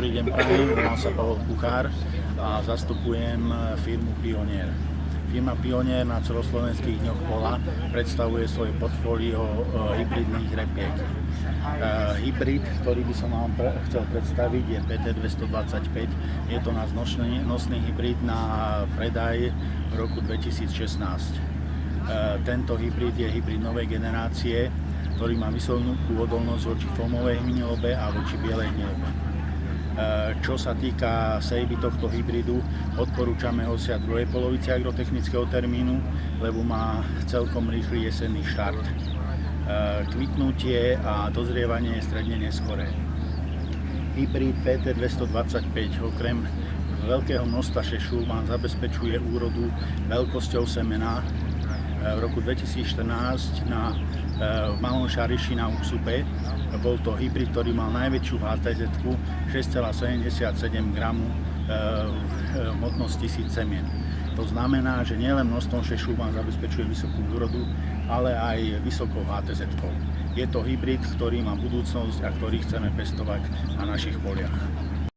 Dobrý deň, prajem, volám sa Pavol Kuchár a zastupujem firmu Pionier. Firma Pionier na celoslovenských dňoch poľa predstavuje svoje portfólio hybridných repiek. Hybrid, ktorý by som vám chcel predstaviť, je PT225. Je to náš nosný hybrid na predaj v roku 2016. Tento hybrid je hybrid novej generácie, ktorý má vysokú odolnosť voči foamovej hnilobe a voči bielej hnilobe. Čo sa týka sejby tohto hybridu, odporúčame ho siať v druhej polovici agrotechnického termínu, lebo má celkom rýchly jesenný štart. Kvitnutie a dozrievanie je stredne neskoré. Hybrid PT225 okrem veľkého množstva šešu vám zabezpečuje úrodu veľkosťou semena. V roku 2014 na Malom Šariši na Úsupe bol to hybrid, ktorý mal najväčšiu HTZ-ku 6,77 g hmotnosť 1000 semien. To znamená, že nielen množstvom šešu vám zabezpečuje vysokú úrodu, ale aj vysokou HTZ-kou. Je to hybrid, ktorý má budúcnosť a ktorý chceme pestovať na našich poliach.